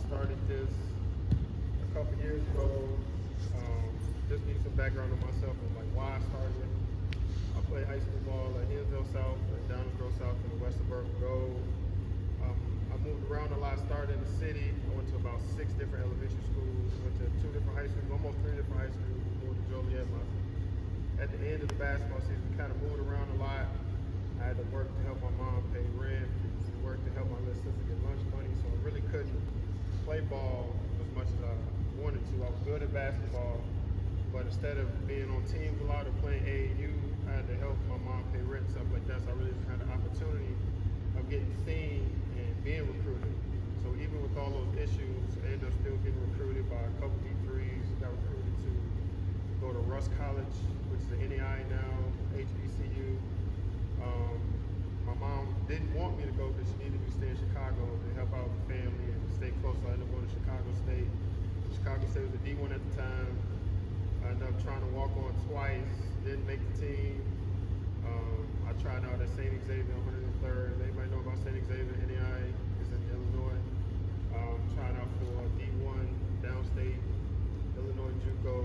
started this a couple years ago. Just need some background on myself and like why I started. I played high school ball at Hinsdale South and Downville South in the west suburb of Gold. I moved around a lot, started in the city. I went to about 6 different elementary schools, went to 2 different high schools, almost 3 different high schools, moved to Joliet. At the end of the basketball season, we kind of moved around a lot. I had to work to help my mom pay rent, work to help my little sister get lunch money, so I really couldn't play ball as much as I wanted to. I was good at basketball, but instead of being on teams a lot or playing AAU, I had to help my mom pay rent and stuff like that, so I really just had the opportunity of getting seen and being recruited. So even with all those issues, I ended up still getting recruited by a couple D3s, got recruited to go to Russ College, which is the NAI now, HBCU. My mom didn't want me to go because she needed me to stay in Chicago to help out with the family and stay close, so I ended up going to Chicago State. Chicago State was a D1 at the time. I ended up trying to walk on twice, didn't make the team. I tried out at St. Xavier 103rd. Anybody know about St. Xavier? NAI is in Illinois. Tried out for D1 downstate, Illinois JUCO,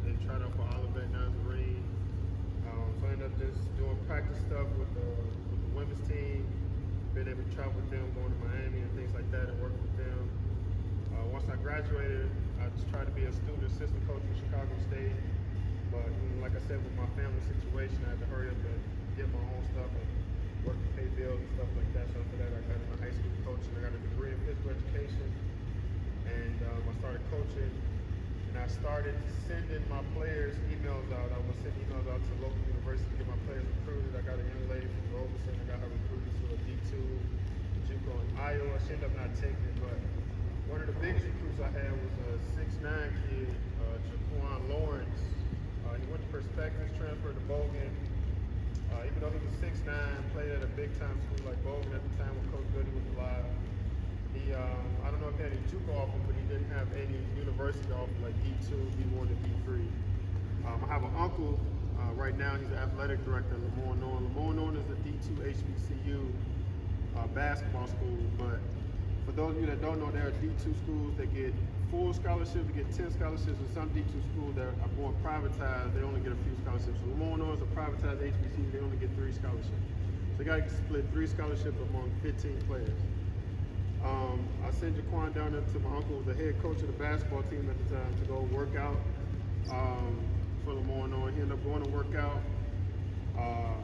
then tried out for Olivet Nazarene. So I ended up just doing practice stuff with the women's team, been able to travel with them, going to Miami and things like that and working with them. Once I graduated, I just tried to be a student assistant coach at Chicago State. But like I said, with my family situation, I had to hurry up and get my own stuff and work to pay bills and stuff like that. So after that, I got into high school coaching. I got a degree in physical education, and I started coaching. And I started sending my players emails out. I would send emails out to local universities to get my players recruited. I got a young lady from Robeson. I got her recruited to a D2 JUCO in Iowa. She ended up not taking it, but one of the biggest recruits I had was a 6'9" kid, Jaquan Lawrence. He went to Perspectives, transferred to Bogan. Even though he was 6'9", played at a big-time school like Bogan at the time when Coach Goody was alive. He, I don't know if he had any JUCO offer, but he didn't have any university offer like D2, D1, and D3. I have an uncle right now. He's the athletic director at Lemoore Norton. Lemoore Norton is a D2 HBCU basketball school, but for those of you that don't know, there are D2 schools that get full scholarships, they get 10 scholarships, and some D2 schools that are more privatized, they only get a few scholarships. So Lemoore Norton is a privatized HBCU, they only get 3 scholarships. So they got to split 3 scholarships among 15 players. I sent Jaquan down there to my uncle, the head coach of the basketball team at the time, to go work out for Lemoore Norton. He ended up going to work out.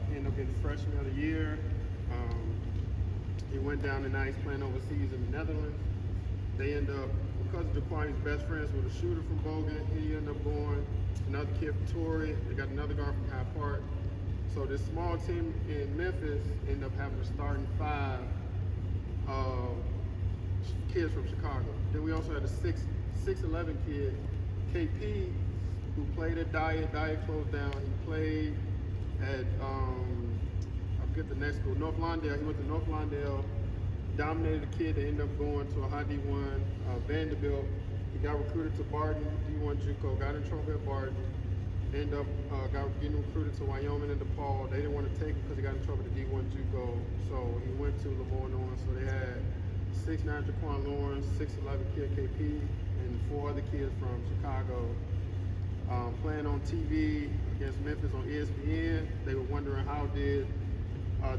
He ended up getting freshman of the year. He went down and now he's playing overseas in the Netherlands. They end up, because Jaquan is best friends with a shooter from Bogan, he ended up going, another kid from Torrey, they got another guard from Hyde Park. So this small team in Memphis ended up having a starting 5 kids from Chicago. Then we also had a 6'11" kid, KP, who played at Diet. Diet closed down. He played at, I forget the next school, North Lawndale. He went to North Lawndale, dominated the kid. They ended up going to a high D1, Vanderbilt. He got recruited to Barton, D1 JUCO, got in trouble at Barton. Ended up getting recruited to Wyoming and DePaul. They didn't want to take him because he got in trouble at the D1 JUCO. So he went to Lemoore Norton. So they had 6'9" Jaquan Lawrence, 6'11" kid KP, and 4 other kids from Chicago. Playing on TV against Memphis on ESPN. They were wondering how did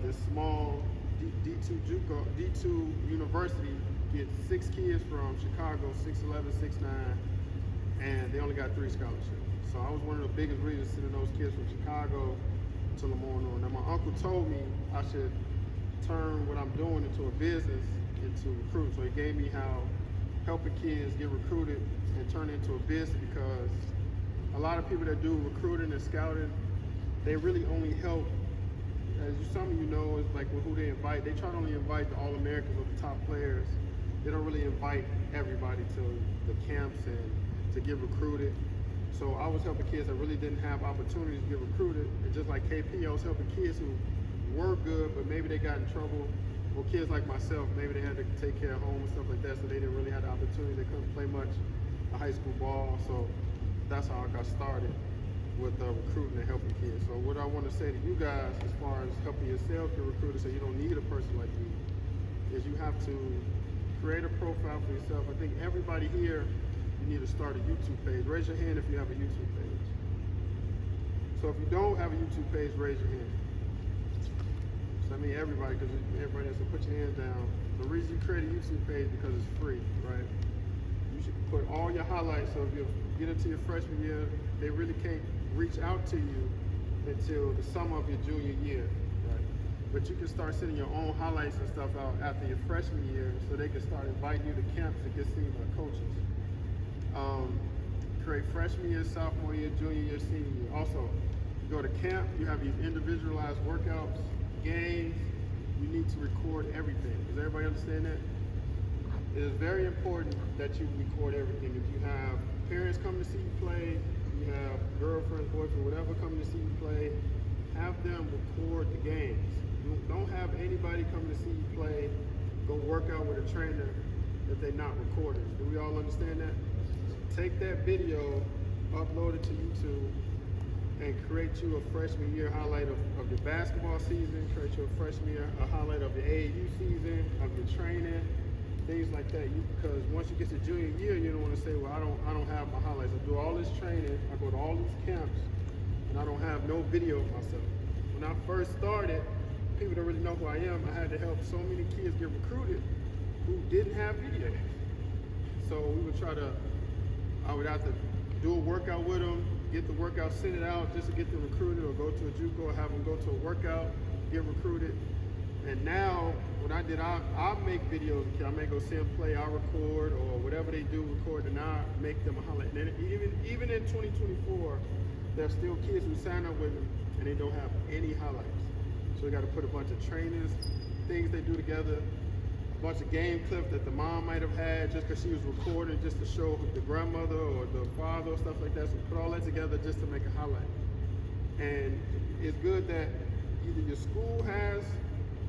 this small D2 JUCO, D2 university get 6 kids from Chicago, 6'11", 6'9", and they only got 3 scholarships. So I was one of the biggest reasons sending those kids from Chicago to Lemoore Norton. Now my uncle told me I should turn what I'm doing into a business, into recruiting. So he gave me how helping kids get recruited and turn it into a business, because a lot of people that do recruiting and scouting, they really only help, as some of you know, is like with who they invite. They try to only invite the All-Americans or the top players. They don't really invite everybody to the camps and to get recruited. So I was helping kids that really didn't have opportunities to get recruited. And just like KP, I was helping kids who were good, but maybe they got in trouble. Or kids like myself, maybe they had to take care of home and stuff like that, so they didn't really have the opportunity. They couldn't play much high school ball. So that's how I got started with recruiting and helping kids. So what I want to say to you guys, as far as helping yourself get recruited so you don't need a person like me, is you have to create a profile for yourself. I think everybody here, you need to start a YouTube page. Raise your hand if you have a YouTube page. So if you don't have a YouTube page, raise your hand. So I mean everybody, because everybody has to put your hands down. The reason you create a YouTube page is because it's free, right? You should put all your highlights, so if you get into your freshman year, they really can't reach out to you until the summer of your junior year, right? But you can start sending your own highlights and stuff out after your freshman year, so they can start inviting you to camps and get seen by coaches. Create freshman year, sophomore year, junior year, senior year. Also, you go to camp, you have these individualized workouts, games, you need to record everything. Does everybody understand that? It is very important that you record everything. If you have parents coming to see you play, you have girlfriends, boyfriend, whatever coming to see you play, have them record the games. Don't have anybody coming to see you play, go work out with a trainer if they're not recording. Do we all understand that? Take that video, upload it to YouTube, and create you a freshman year highlight of your basketball season, create you a freshman year a highlight of your AAU season, of your training, things like that. Because once you get to junior year, you don't want to say, well, I don't have my highlights. I do all this training, I go to all these camps, and I don't have no video of myself. When I first started, people don't really know who I am. I had to help so many kids get recruited who didn't have video. So I would have to do a workout with them, get the workout, send it out just to get them recruited, or go to a JUCO or have them go to a workout, get recruited. And now, what I did, I'll make videos. I may go see them play, I'll record, or whatever they do, record, and I make them a highlight. And even in 2024, there's still kids who sign up with me and they don't have any highlights. So we got to put a bunch of trainings, things they do together, a bunch of game clips that the mom might have had just because she was recording, just to show the grandmother or the father or stuff like that. So put all that together just to make a highlight. And it's good that either your school has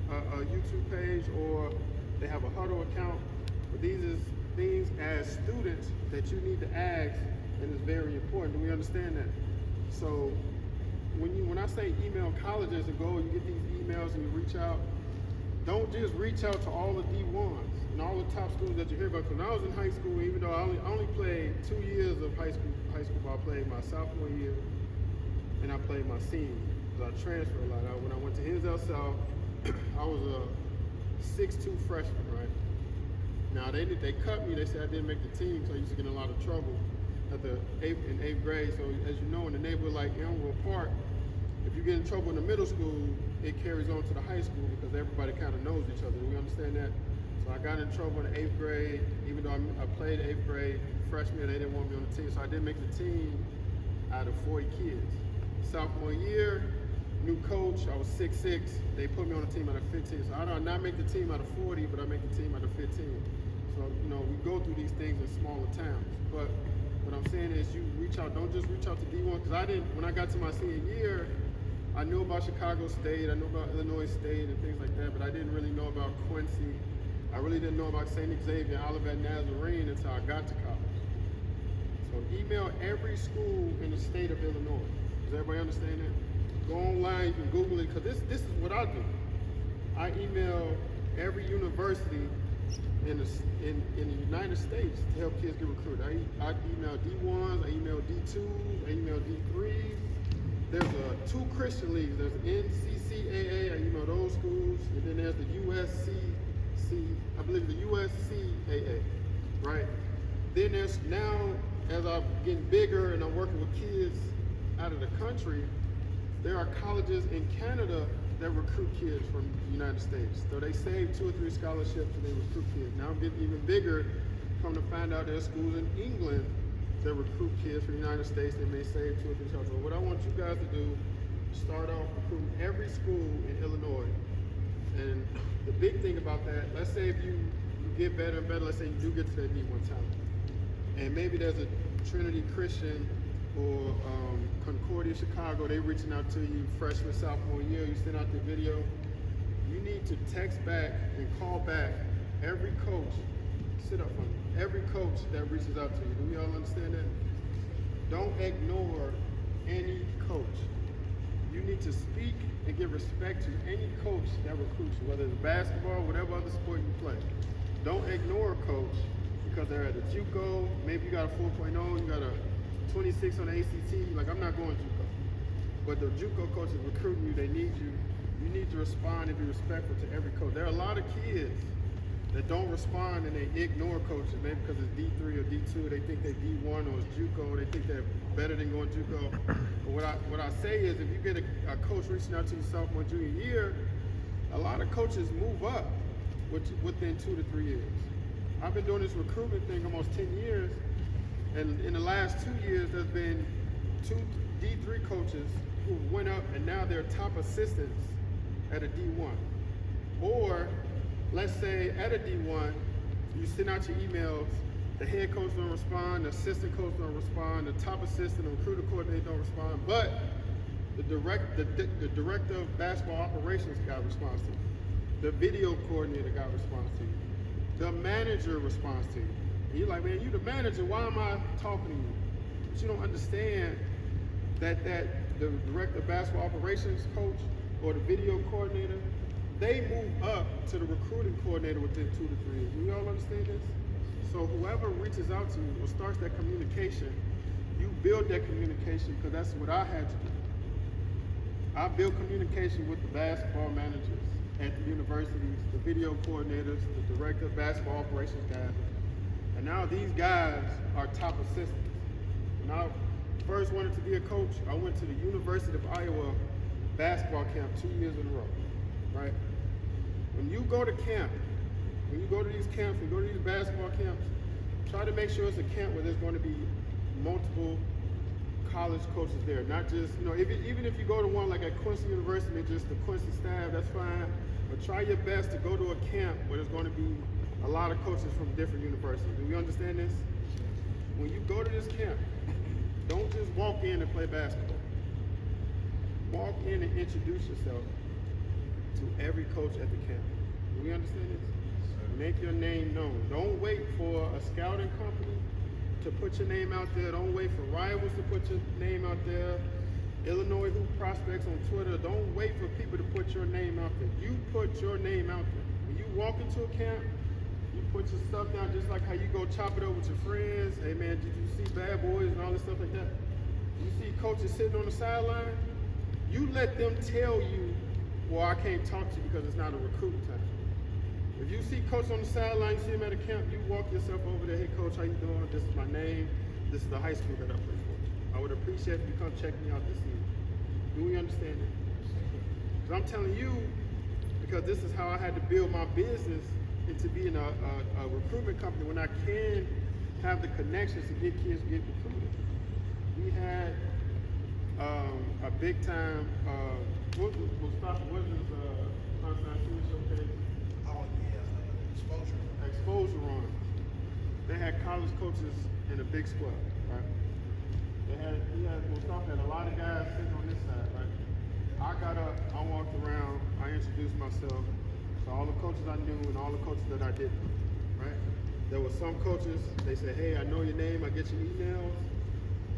a YouTube page or they have a Huddle account. But these is things as students that you need to ask, and it's very important. Do we understand that? So when I say email colleges and go, you get these emails and you reach out, don't just reach out to all the D1s and all the top schools that you hear about. Because when I was in high school, even though I only played 2 years of high school ball, I played my sophomore year and I played my senior year, because I transferred a lot. When I went to Hinsdale South, I was a 6'2" freshman, right? Now they cut me. They said I didn't make the team, so I used to get in a lot of trouble in eighth grade. So as you know, in a neighborhood like Elmwood Park, if you get in trouble in the middle school, it carries on to the high school because everybody kind of knows each other. Do we understand that? So I got in trouble in the 8th grade, even though I played 8th grade. Freshman year, they didn't want me on the team, so I didn't make the team out of 40 kids. Sophomore year, new coach, I was 6'6". They put me on the team out of 15. So I do not make the team out of 40, but I make the team out of 15. So, we go through these things in smaller towns. But what I'm saying is you reach out, don't just reach out to D1, because when I got to my senior year, I knew about Chicago State, I knew about Illinois State and things like that, but I didn't really know about Quincy. I really didn't know about St. Xavier, Olivet Nazarene until I got to college. So email every school in the state of Illinois. Does everybody understand that? Go online, you can Google it, because this is what I do. I email every university in the United States to help kids get recruited. I email D1s, I email D2s, I email D3s. There's 2 Christian leagues. There's NCCAA, I email those schools, and then there's the I believe the USCAA, right? Then there's now, as I'm getting bigger and I'm working with kids out of the country, there are colleges in Canada that recruit kids from the United States. So they save 2 or 3 scholarships and they recruit kids. Now I'm getting even bigger, come to find out there's schools in England that recruit kids from the United States. They may save 2 or 3 scholarships. What I want you guys to do, start off recruiting every school in Illinois. And the big thing about that, let's say if you get better and better, let's say you do get to that D1 talent. And maybe there's a Trinity Christian or Concordia Chicago, they reaching out to you freshman, sophomore year, you send out the video. You need to text back and call back every coach, sit up for me, every coach that reaches out to you. Do we all understand that? Don't ignore any coach. You need to speak and give respect to any coach that recruits you, whether it's basketball, whatever other sport you play. don't ignore a coach because they're at a JUCO. Maybe you got a 4.0, you got a 26 on the ACT. Like, I'm not going JUCO. But the JUCO coach is recruiting you, they need you. You need to respond and be respectful to every coach. There are a lot of kids that don't respond and they ignore coaches, maybe because it's D3 or D2, they think they're D1 or it's JUCO, they think they're better than going JUCO. But what I say is, if you get a coach reaching out to you sophomore, junior year, a lot of coaches move up within 2 to 3 years. I've been doing this recruitment thing almost 10 years, and in the last 2 years, there's been 2 D3 coaches who went up and now they're top assistants at a D1. Or let's say at a D1, you send out your emails, the head coach don't respond, the assistant coach don't respond, the top assistant, the recruiter coordinator don't respond, but the director of basketball operations got response to you. The video coordinator got response to you. The manager responds to you. And you're like, man, you the manager, why am I talking to you? But you don't understand that the director of basketball operations coach or the video coordinator, they move up to the recruiting coordinator within 2 to 3 years. Do you all understand this? So whoever reaches out to you or starts that communication, you build that communication, because that's what I had to do. I built communication with the basketball managers at the universities, the video coordinators, the director of basketball operations guys. And now these guys are top assistants. When I first wanted to be a coach, I went to the University of Iowa basketball camp 2 years in a row, right? When you go to camp, when you go to these camps, you go to these basketball camps, try to make sure it's a camp where there's going to be multiple college coaches there, not just, even if you go to one like at Quincy University, just the Quincy staff, that's fine, but try your best to go to a camp where there's going to be a lot of coaches from different universities. Do you understand this? When you go to this camp, don't just walk in and play basketball. Walk in and introduce yourself to every coach at the camp. Do we understand this? Make your name known. Don't wait for a scouting company to put your name out there. Don't wait for rivals to put your name out there. Illinois Hoop Prospects on Twitter. Don't wait for people to put your name out there. You put your name out there. When you walk into a camp, you put your stuff down just like how you go chop it up with your friends. Hey man, did you see Bad Boys and all this stuff like that? You see coaches sitting on the sideline, you let them tell you, well, I can't talk to you because it's not a recruiting time. If you see coach on the sideline, you see him at a camp, you walk yourself over there, hey coach, how you doing? This is my name. This is the high school that I play for. I would appreciate if you come check me out this season. Do we understand it? Because I'm telling you, because this is how I had to build my business into being a recruitment company when I can have the connections to get kids to get recruited. We had a big time, what is showcase? Exposure run. They had college coaches in a big squad, right? Mustafa had a lot of guys sitting on this side, right? I got up, I walked around, I introduced myself to all the coaches I knew and all the coaches that I didn't, right? There were some coaches, they said, hey, I know your name, I get your emails.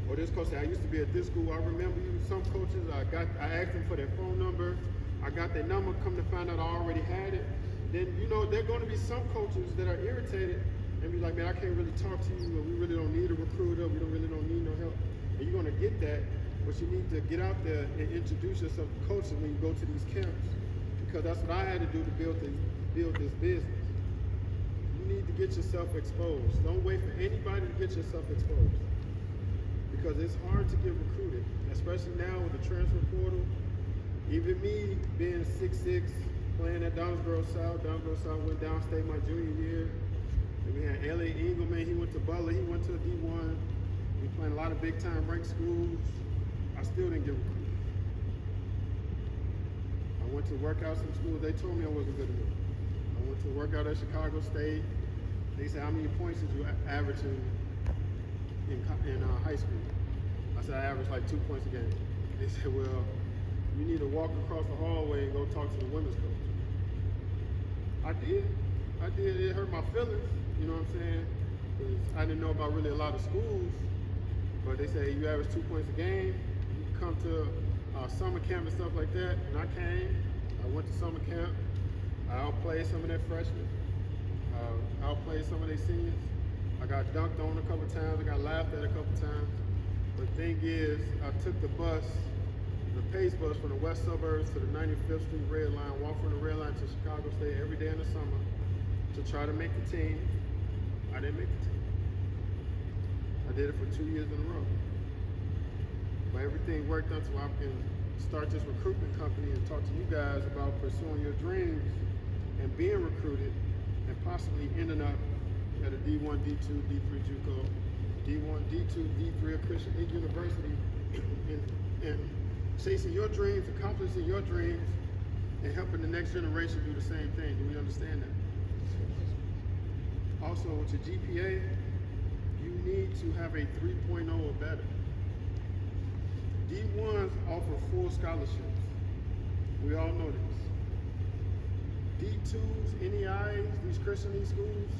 Or this coach said, I used to be at this school, I remember you. Some coaches, I asked them for their phone number, I got their number, come to find out I already had it. Then, there are going to be some coaches that are irritated and be like, man, I can't really talk to you, or we really don't need a recruiter, we really don't need no help. And you're going to get that, but you need to get out there and introduce yourself to coaches when you go to these camps, because that's what I had to do to build this business. You need to get yourself exposed. Don't wait for anybody to get yourself exposed, because it's hard to get recruited, especially now with the transfer portal. Even me being 6'6", playing at Downsboro South went downstate my junior year. And we had Elliot Engelman, he went to Butler, he went to a D1. We playing a lot of big time ranked schools. I still didn't get recruited. I went to work out some schools, they told me I wasn't good enough. I went to work out at Chicago State. They said, how many points did you average in high school? I said, I averaged like 2 points a game. They said, well, you need to walk across the hallway and go talk to the women's coach. I did. It hurt my feelings, you know what I'm saying? Because I didn't know about really a lot of schools. But they say, you average 2 points a game, you can come to summer camp and stuff like that. And I came, I went to summer camp, I outplayed some of their freshmen. outplayed some of their seniors. I got dunked on a couple times. I got laughed at a couple times. But the thing is, I took the bus, the Pace bus from the west suburbs to the 95th Street Red Line, walked from the Red Line to Chicago State every day in the summer to try to make the team. I didn't make the team. I did it for 2 years in a row. But everything worked out so I can start this recruitment company and talk to you guys about pursuing your dreams and being recruited and possibly ending up at a D1, D2, D3 JUCO, D1, D2, D3 a Christian university and chasing your dreams, accomplishing your dreams, and helping the next generation do the same thing. Do we understand that? Also, with your GPA, you need to have a 3.0 or better. D1s offer full scholarships. We all know this. D2s, NEIs, these Christian schools,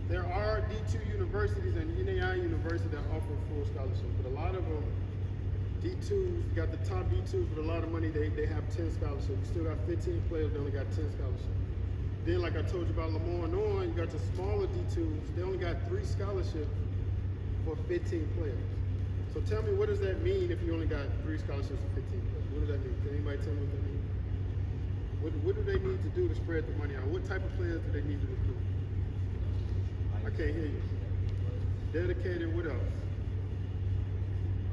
there are D2 universities and NEI universities that offer full scholarships, but a lot of them, D2s, you got the top D2s with a lot of money, they have 10 scholarships. You still got 15 players, they only got 10 scholarships. Then, like I told you about Lamar and on, you got the smaller D2s, they only got 3 scholarships for 15 players. So tell me, what does that mean if you only got 3 scholarships for 15 players? What does that mean? Can anybody tell me what that means? What do they need to do to spread the money out? What type of players do they need to recruit? I can't hear you. Dedicated, what else?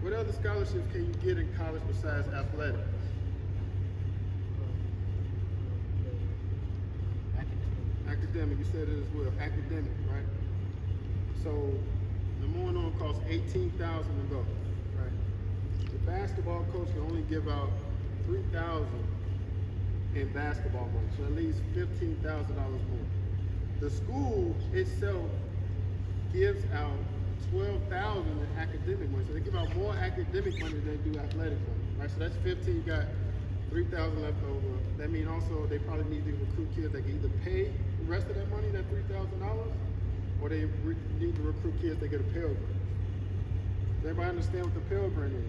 What other scholarships can you get in college besides athletics? Academic, you said it as well. Academic, right? So the morning on costs $18,000 to go, right? The basketball coach can only give out $3,000 in basketball money, so that leaves $15,000 more. The school itself gives out $12,000 in academic money, so they give out more academic money than they do athletic money, right? So that's 15. You got $3,000 left over. That means also they probably need to recruit kids that can either pay the rest of that money, that $3,000, or they need to recruit kids that get a Pell Grant. Does everybody understand what the Pell Grant is?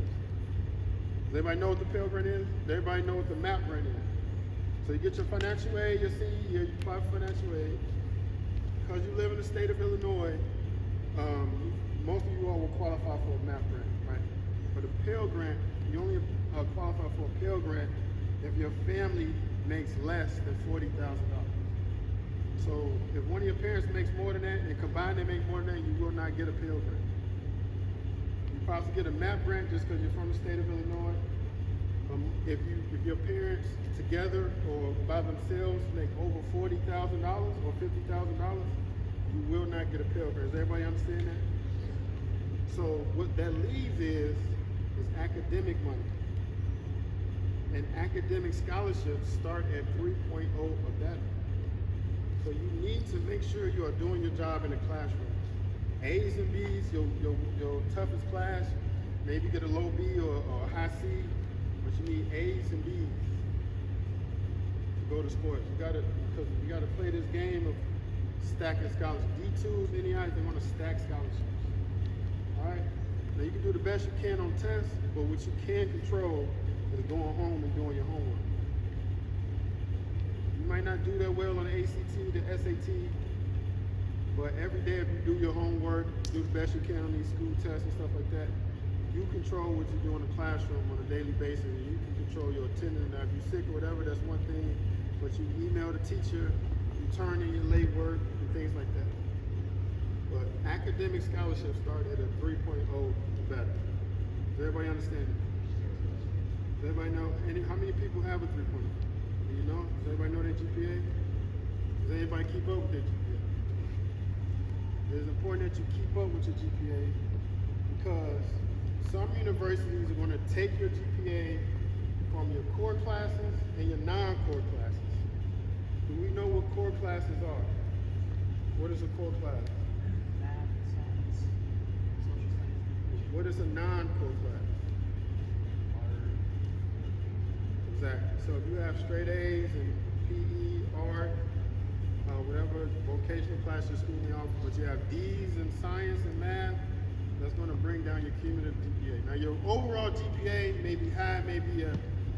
Does everybody know what the Pell Grant is? Does everybody know what the MAP grant is? So you get your financial aid, your senior year, you apply for financial aid. Because you live in the state of Illinois, most of you all will qualify for a MAP grant, right? For the Pell Grant, you only qualify for a Pell Grant if your family makes less than $40,000. So if one of your parents makes more than that, and combined they make more than that, you will not get a Pell Grant. You probably get a MAP grant just because you're from the state of Illinois. If your parents together or by themselves make over $40,000 or $50,000, you will not get a Pell Grant. Does everybody understand that? So what that leaves is academic money. And academic scholarships start at 3.0 or better. So you need to make sure you are doing your job in the classroom. A's and B's, your toughest class, maybe get a low B or a high C, but you need A's and B's to go to sports. Because you gotta play this game of stacking scholarships. D2s, NEIs, they want to stack scholarships. All right. Now you can do the best you can on tests, but what you can control is going home and doing your homework. You might not do that well on the ACT, the SAT, but every day if you do your homework, do the best you can on these school tests and stuff like that, you control what you do in the classroom on a daily basis, and you can control your attendance. Now if you're sick or whatever, that's one thing, but you email the teacher, you turn in your late work, and things like that. But academic scholarships start at a 3.0 or better. Does everybody understand it? Does everybody know? How many people have a 3.0? Do you know? Does everybody know their GPA? Does anybody keep up with their GPA? It is important that you keep up with your GPA because some universities are going to take your GPA from your core classes and your non-core classes. Do we know what core classes are? What is a core class? Math, science, social studies. What is a non-core class? Exactly. So if you have straight A's in PE, art, whatever vocational class you're schooling off, but you have D's in science and math, that's going to bring down your cumulative GPA. Now your overall GPA may be high, maybe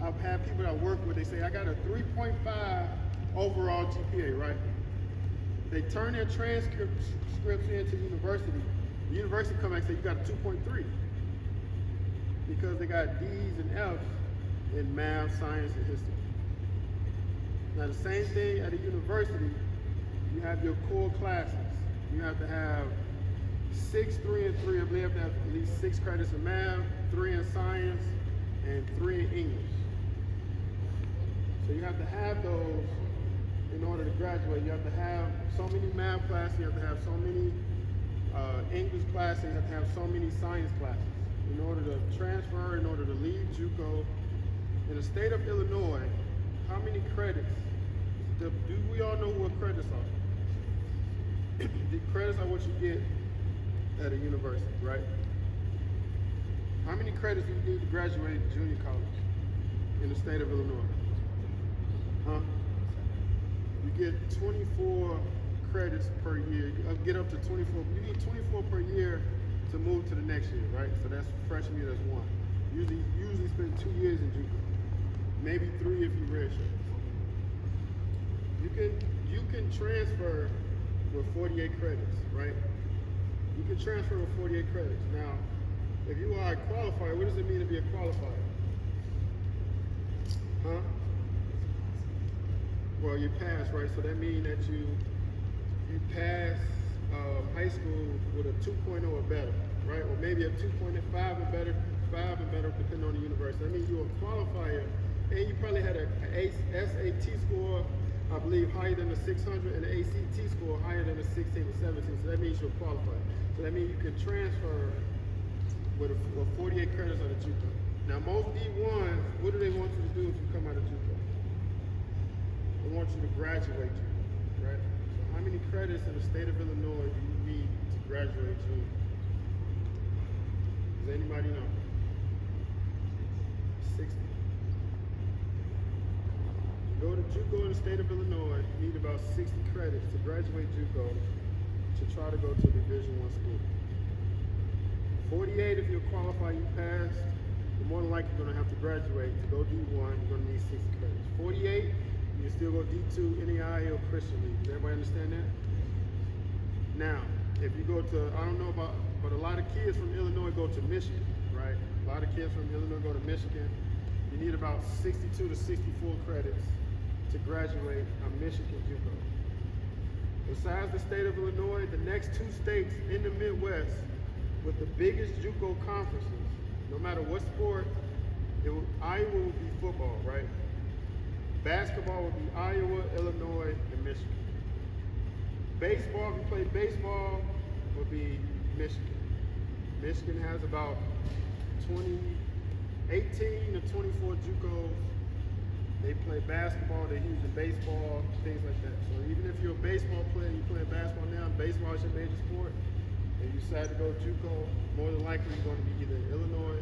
I've had people that I work with, they say, I got a 3.5 overall GPA, right? They turn their transcripts into university. The university come back and say you got a 2.3 because they got D's and F's in math, science, and history. Now the same thing at a university, you have your core classes. You have to have 6, 3, and 3. I believe you have to have at least 6 credits in math, 3 in science, and 3 in English. So you have to have those in order to graduate. You have to have so many math classes, you have to have so many English classes, you have to have so many science classes in order to transfer, in order to leave JUCO. In the state of Illinois, how many credits? Do we all know what credits are? The credits are what you get at a university, right? How many credits do you need to graduate junior college in the state of Illinois? Huh? You get 24 credits per year. You get up to 24. You need 24 per year to move to the next year, right? So that's freshman year, that's 1. Usually spend 2 years in JUCO. Maybe 3 if you're redshirt. You can transfer with 48 credits, right? You can transfer with 48 credits. Now, if you are a qualifier, what does it mean to be a qualifier? Huh? Well, you pass, right? So that means that you pass high school with a 2.0 or better, right? Or maybe a 2.5 and better, 5 and better, depending on the university. That means you're a qualifier, and you probably had a SAT score, I believe, higher than a 600, and an ACT score higher than a 16 or 17. So that means you're qualified. So that means you can transfer with 48 credits out of JUCO. Now, most D1s, what do they want you to do if you come out of JUCO? They want you to graduate JUCO, right? So how many credits in the state of Illinois do you need to graduate JUCO? Does anybody know? 60. Go to JUCO in the state of Illinois, you need about 60 credits to graduate JUCO to try to go to a Division I school. 48 if you're qualified, you passed, you're more than likely going to have to graduate. To go D1, you're going to need 60 credits. 48, you can still go D2, NAI, or Christian League. Does everybody understand that? Now, if you go to, I don't know about, but a lot of kids from Illinois go to Michigan, right? A lot of kids from Illinois go to Michigan. You need about 62 to 64 credits to graduate a Michigan JUCO. Besides the state of Illinois, the next 2 states in the Midwest with the biggest JUCO conferences, no matter what sport, Iowa will be football, right? Basketball will be Iowa, Illinois, and Michigan. Baseball, if you play baseball, will be Michigan. Michigan has about 18 to 24 JUCOs. They play basketball, they're huge in baseball, things like that. So even if you're a baseball player, you play basketball now, baseball is your major sport, and you decide to go JUCO, more than likely you're going to be either Illinois,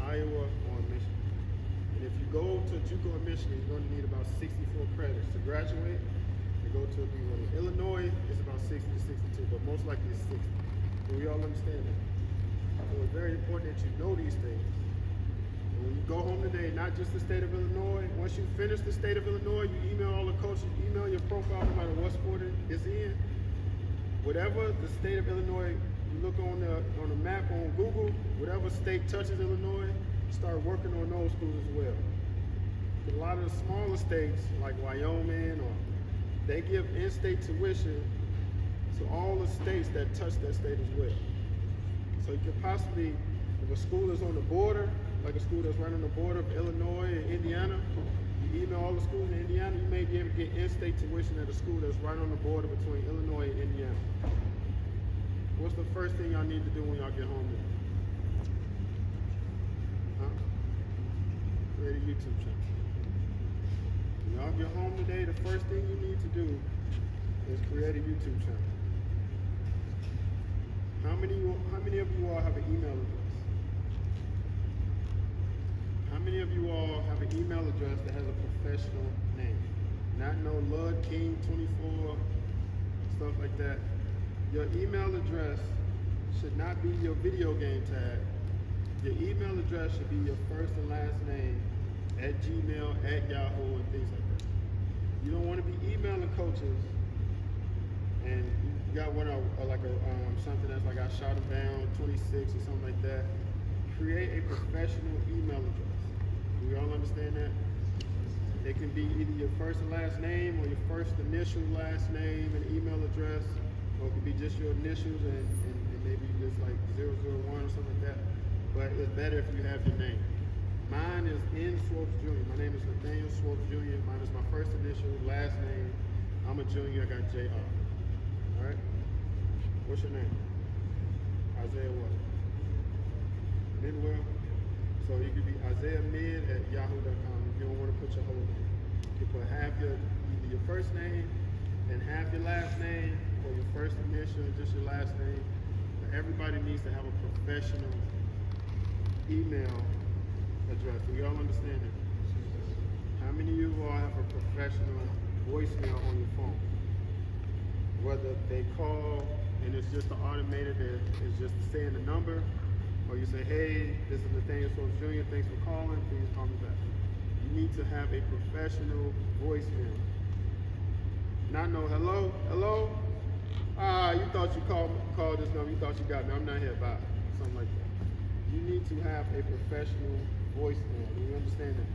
Iowa, or Michigan. And if you go to JUCO in Michigan, you're going to need about 64 credits to graduate and go to a D1. In Illinois, it's about 60 to 62, but most likely it's 60. Do we all understand that? So it's very important that you know these things. And when you go home today, not just the state of Illinois, once you finish the state of Illinois, you email all the coaches, you email your profile no matter what sport it's in. Whatever the state of Illinois, you look on the map on Google, whatever state touches Illinois, start working on those schools as well. A lot of the smaller states, like Wyoming, they give in-state tuition to all the states that touch that state as well. So you could possibly, if a school is on the border, like a school that's right on the border of Illinois and Indiana, you email all the schools in Indiana, you may be able to get in-state tuition at a school that's right on the border between Illinois and Indiana. What's the first thing y'all need to do when y'all get home today? Huh? Create a YouTube channel. When y'all get home today, the first thing you need to do is create a YouTube channel. How many of you all have an email address? How many of you all have an email address that has a professional name? Not no Lud King 24, stuff like that. Your email address should not be your video game tag. Your email address should be your first and last name at Gmail, at Yahoo, and things like that. You don't want to be emailing coaches and you got one something that's like I shot him down 26 or something like that. Create a professional email address. Do we all understand that? It can be either your first and last name or your first initial last name and email address, or it could be just your initials and maybe just like 001 or something like that. But it's better if you have your name. Mine is N. Swartz Jr. My name is Nathaniel Swartz Jr. Mine is my first initial, last name. I'm a junior, I got JR. All right? What's your name? Isaiah what? Midwell? So you could be IsaiahMid@yahoo.com. You don't want to put your whole name. You put either your first name and half your last name, or your first initial and just your last name. But everybody needs to have a professional email address. Do you all understand it? How many of you all have a professional voicemail on your phone? Whether they call and it's just an automated, it's just saying the number, or you say, hey, this is Nathaniel Swartz Jr., thanks for calling, please call me back. You need to have a professional voicemail. Not no hello, hello? You thought you called this number, you thought you got me, I'm not here, bye. Something like that. You need to have a professional voicemail. Do you understand that?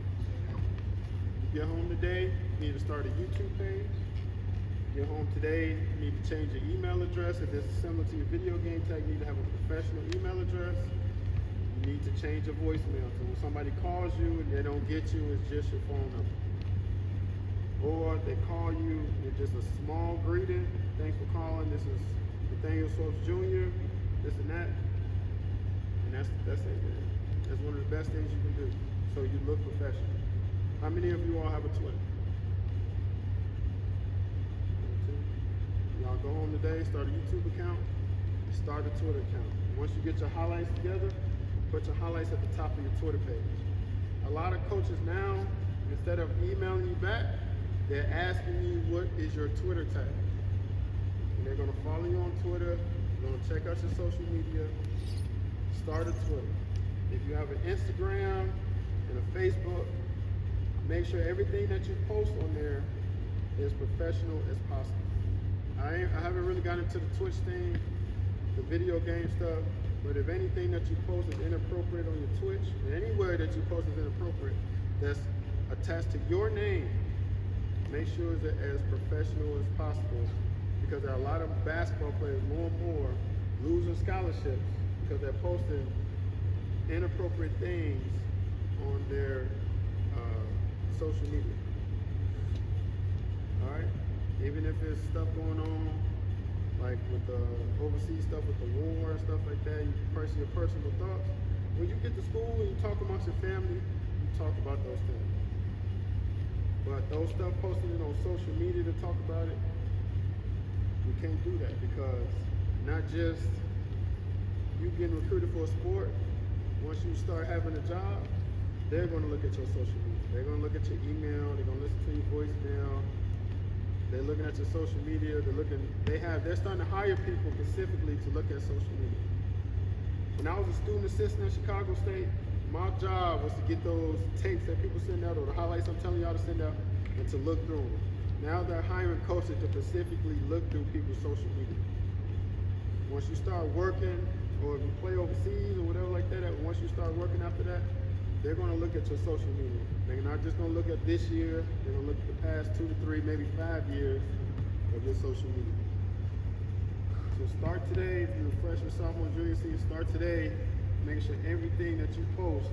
You get home today, you need to start a YouTube page. Get home today, you need to change your email address. If it's similar to your video game tag, you need to have a professional email address. You need to change your voicemail. So when somebody calls you and they don't get you, it's just your phone number. Or they call you with just a small greeting. Thanks for calling. This is Nathaniel Swartz Jr., this and that. And that's it, man. That's one of the best things you can do. So you look professional. How many of you all have a Twitter? Y'all go home today, start a YouTube account, start a Twitter account. Once you get your highlights together, put your highlights at the top of your Twitter page. A lot of coaches now, instead of emailing you back, they're asking you what is your Twitter tag. And they're gonna follow you on Twitter, they're gonna check out your social media, start a Twitter. If you have an Instagram and a Facebook, make sure everything that you post on there is professional as possible. I haven't really gotten into the Twitch thing, the video game stuff, but if anything that you post is inappropriate on your Twitch, and anywhere that you post is inappropriate, that's attached to your name, make sure it's as professional as possible, because there are a lot of basketball players, more and more, losing scholarships because they're posting inappropriate things on their social media. All right? Even if it's stuff going on, like with the overseas stuff, with the war and stuff like that, your personal thoughts. When you get to school and you talk amongst your family, you talk about those things. But those stuff posted on social media to talk about it, you can't do that, because not just you getting recruited for a sport, once you start having a job, they're going to look at your social media. They're going to look at your email, they're going to listen to your voicemail. They're looking at your social media. They're starting to hire people specifically to look at social media. When I was a student assistant at Chicago State, my job was to get those tapes that people send out, or the highlights I'm telling y'all to send out, and to look through them. Now they're hiring coaches to specifically look through people's social media. Once you start working, or if you play overseas or whatever like that, once you start working after that, they're going to look at your social media. They're not just going to look at this year, they're going to look at the past 2 to 3, maybe 5 years of your social media. So start today, if you're a freshman, sophomore, junior, senior, start today, making sure everything that you post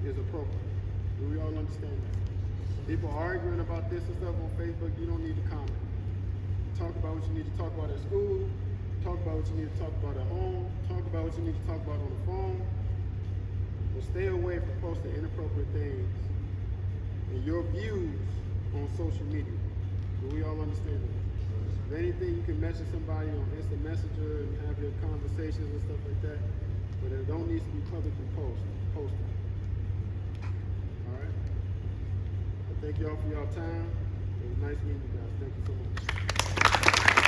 is appropriate. Do we all understand that? People arguing about this and stuff on Facebook, you don't need to comment. Talk about what you need to talk about at school, talk about what you need to talk about at home, talk about what you need to talk about on the phone. But stay away from posting inappropriate things and your views on social media. Do we all understand that? If anything, you can message somebody on Instant Messenger and have your conversations and stuff like that, but it don't need to be publicly posted. All right? Thank y'all for y'all time. It was nice meeting you guys. Thank you so much.